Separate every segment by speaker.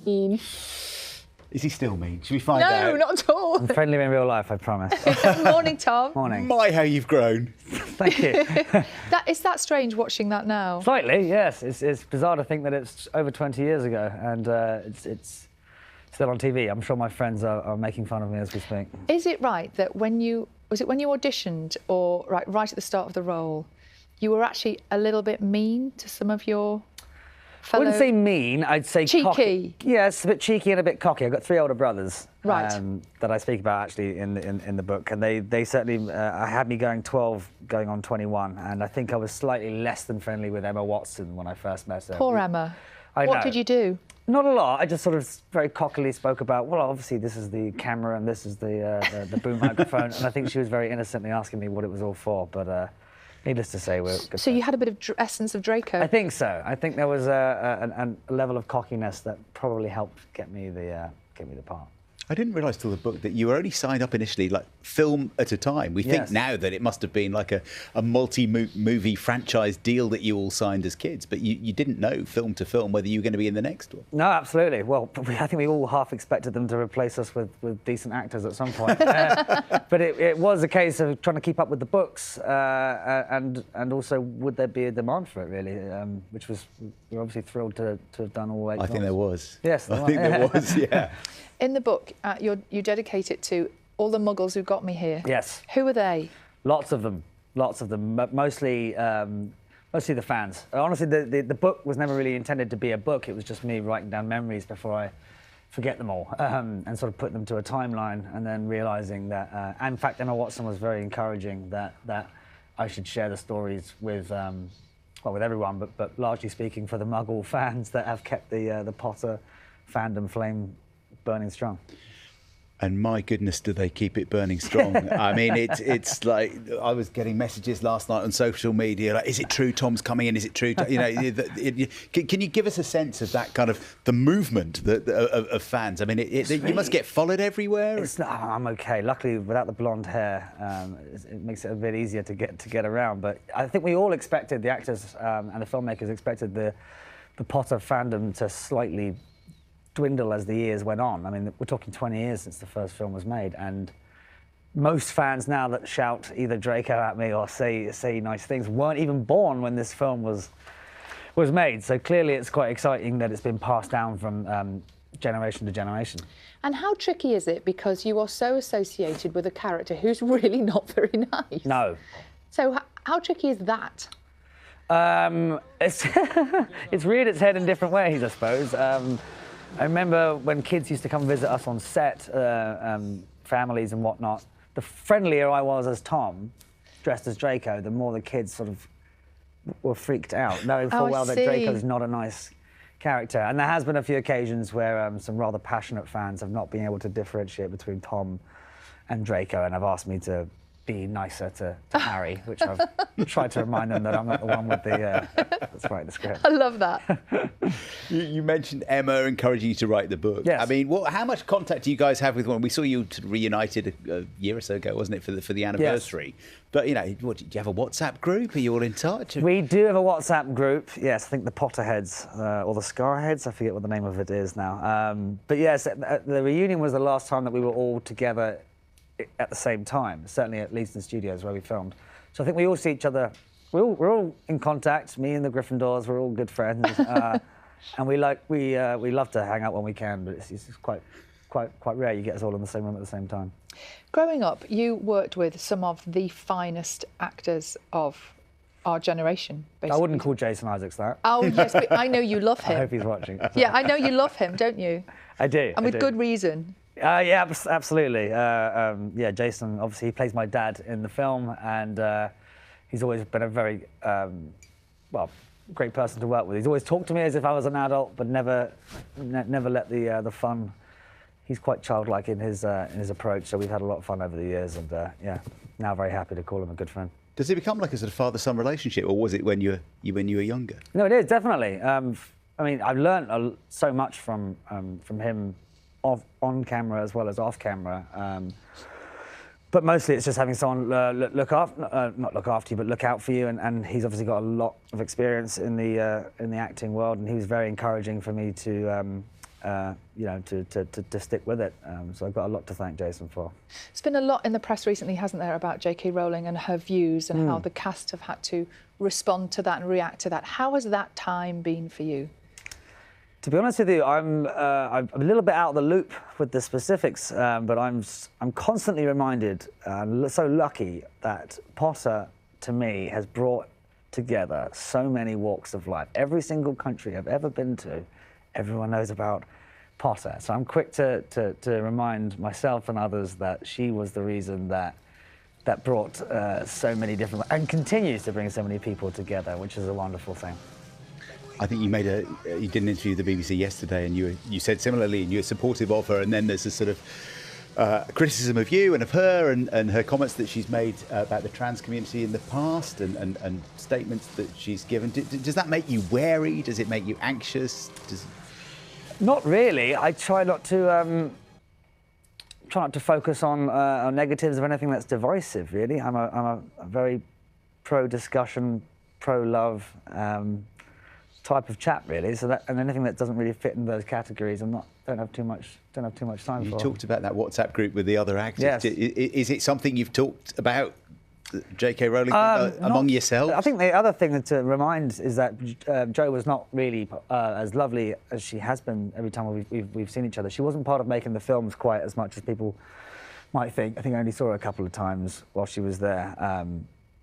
Speaker 1: mean.
Speaker 2: Is he still mean? Should we find
Speaker 1: No,
Speaker 2: out?
Speaker 1: not at all.
Speaker 3: I'm friendly in real life, I promise.
Speaker 1: Morning, Tom.
Speaker 3: Morning.
Speaker 2: My, how you've grown.
Speaker 3: Thank you.
Speaker 1: Is that strange watching that now?
Speaker 3: Slightly, yes. It's bizarre to think that it's over 20 years ago and it's still on TV. I'm sure my friends are making fun of me as we speak.
Speaker 1: Is it right that when you auditioned or right at the start of the role, you were actually a little bit mean to some of your
Speaker 3: I wouldn't say mean, I'd say
Speaker 1: cheeky.
Speaker 3: Cocky. Yes, a bit cheeky and a bit cocky. I've got 3 older brothers
Speaker 1: right.
Speaker 3: That I speak about actually in the book, and they certainly had me going 12, going on 21, and I think I was slightly less than friendly with Emma Watson when I first met her.
Speaker 1: Poor Emma.
Speaker 3: I
Speaker 1: What
Speaker 3: know.
Speaker 1: did you do?
Speaker 3: Not a lot. I just sort of very cockily spoke about, well, obviously this is the camera and this is the boom microphone, and I think she was very innocently asking me what it was all for, but needless to say, we're good.
Speaker 1: So you had a bit of essence of Draco?
Speaker 3: I think so. I think there was a level of cockiness that probably helped get me the part.
Speaker 2: I didn't realise till the book that you were only signed up initially like film at a time. We think now that it must have been like a multi-movie franchise deal that you all signed as kids, but you didn't know film to film whether you were going to be in the next one.
Speaker 3: No, absolutely. Well, I think we all half expected them to replace us with decent actors at some point. But it was a case of trying to keep up with the books and also would there be a demand for it, really, which was, we're obviously thrilled to have done all 8
Speaker 2: I think there was.
Speaker 3: Yes,
Speaker 2: I think there was, yeah.
Speaker 1: In the book, you dedicate it to all the muggles who got me here.
Speaker 3: Yes.
Speaker 1: Who are they?
Speaker 3: Lots of them, but mostly the fans. Honestly, the book was never really intended to be a book. It was just me writing down memories before I forget them all and sort of putting them to a timeline and then realising that, in fact, Emma Watson was very encouraging that I should share the stories with, well, with everyone, but largely speaking for the Muggle fans that have kept the Potter fandom flame burning strong.
Speaker 2: And my goodness, do they keep it burning strong? I mean, it's like I was getting messages last night on social media, like, is it true Tom's coming in? Is it true? You know, can you give us a sense of that kind of the movement of fans? I mean, you must get followed everywhere.
Speaker 3: I'm okay. Luckily, without the blonde hair, it makes it a bit easier to get around. But I think we all expected, the actors and the filmmakers expected the Potter fandom to slightly dwindle as the years went on. I mean, we're talking 20 years since the first film was made, and most fans now that shout either Draco at me or say nice things weren't even born when this film was made. So clearly it's quite exciting that it's been passed down from generation to generation.
Speaker 1: And how tricky is it, because you are so associated with a character who's really not very nice?
Speaker 3: No.
Speaker 1: So how tricky is that?
Speaker 3: It's reared its head in different ways, I suppose. I remember when kids used to come visit us on set, families and whatnot, the friendlier I was as Tom, dressed as Draco, the more the kids sort of were freaked out, knowing full well that Draco's not a nice character. And there has been a few occasions where some rather passionate fans have not been able to differentiate between Tom and Draco and have asked me to be nicer to Harry, which I've tried to remind them that I'm not the one with that's writing the script.
Speaker 1: I love that.
Speaker 2: You mentioned Emma encouraging you to write the book.
Speaker 3: Yes.
Speaker 2: I mean, how much contact do you guys have with one? We saw you reunited a year or so ago, wasn't it, for the anniversary? Yes. But, you know, do you have a WhatsApp group? Are you all in touch?
Speaker 3: We do have a WhatsApp group, yes. I think the Potterheads, or the Scarheads, I forget what the name of it is now. But yes, the reunion was the last time that we were all together at the same time, certainly at Leeds Studios where we filmed. So I think we all see each other. We're all in contact. Me and the Gryffindors, we're all good friends, and we love to hang out when we can. But it's quite rare you get us all in the same room at the same time.
Speaker 1: Growing up, you worked with some of the finest actors of our generation, basically.
Speaker 3: I wouldn't call Jason Isaacs that.
Speaker 1: Oh yes, but I know you love him.
Speaker 3: I hope he's watching.
Speaker 1: Yeah, I know you love him, don't you?
Speaker 3: I do.
Speaker 1: And with good reason.
Speaker 3: Yeah, absolutely. Yeah, Jason, obviously, he plays my dad in the film, and he's always been a very, great person to work with. He's always talked to me as if I was an adult, but never let the fun. He's quite childlike in his approach, so we've had a lot of fun over the years, and yeah, now very happy to call him a good friend.
Speaker 2: Does it become like a sort of father-son relationship, or was it when you were younger?
Speaker 3: No, it is definitely. I mean, I've learned so much from him. On camera as well as off camera, but mostly it's just having someone not look after you, but look out for you. And he's obviously got a lot of experience in the acting world, and he was very encouraging for me to you know, to stick with it. So I've got a lot to thank Jason for.
Speaker 1: There's been a lot in the press recently, hasn't there, about J.K. Rowling and her views and how the cast have had to respond to that and react to that. How has that time been for you?
Speaker 3: To be honest with you, I'm a little bit out of the loop with the specifics, but I'm constantly reminded, so lucky that Potter, to me, has brought together so many walks of life. Every single country I've ever been to, everyone knows about Potter. So I'm quick to remind myself and others that she was the reason that brought so many different, and continues to bring so many people together, which is a wonderful thing.
Speaker 2: I think you did an interview with the BBC yesterday, and you said similarly, and you're supportive of her, and then there's a sort of criticism of you and of her and her comments that she's made about the trans community in the past and statements that she's given. Does that make you wary? Does it make you anxious?
Speaker 3: Not really. I try not to focus on negatives of anything that's divisive, really. I'm a very pro-discussion, pro-love type of chap, really. So and anything that doesn't really fit in those categories, don't have too much time for.
Speaker 2: You talked about that WhatsApp group with the other actors.
Speaker 3: Yes.
Speaker 2: Is it something you've talked about, J.K. Rowling, among yourselves?
Speaker 3: I think the other thing to remind is that Jo was not really as lovely as she has been every time we've seen each other. She wasn't part of making the films quite as much as people might think. I think I only saw her a couple of times while she was there.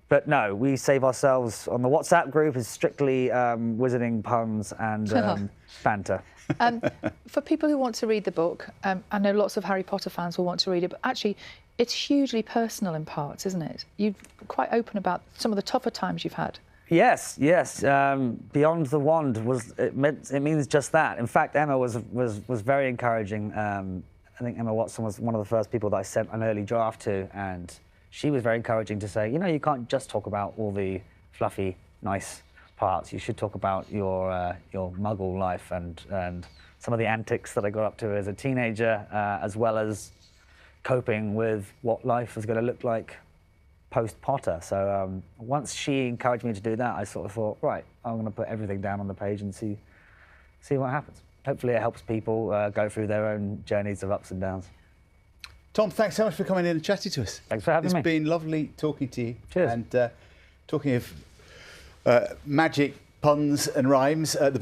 Speaker 3: But no, we save ourselves on the WhatsApp group is strictly wizarding, puns and banter.
Speaker 1: For people who want to read the book, I know lots of Harry Potter fans will want to read it, but actually it's hugely personal in parts, isn't it? You're quite open about some of the tougher times you've had. Yes.
Speaker 3: Beyond the Wand it means just that. In fact, Emma was very encouraging. I think Emma Watson was one of the first people that I sent an early draft to, and she was very encouraging to say, you know, you can't just talk about all the fluffy, nice parts. You should talk about your Muggle life and some of the antics that I got up to as a teenager, as well as coping with what life is going to look like post-Potter. So once she encouraged me to do that, I sort of thought, right, I'm going to put everything down on the page and see what happens. Hopefully it helps people go through their own journeys of ups and downs.
Speaker 2: Tom, thanks so much for coming in and chatting to us.
Speaker 3: Thanks for having me.
Speaker 2: It's been lovely talking to you.
Speaker 3: Cheers.
Speaker 2: And talking of magic, puns and rhymes, the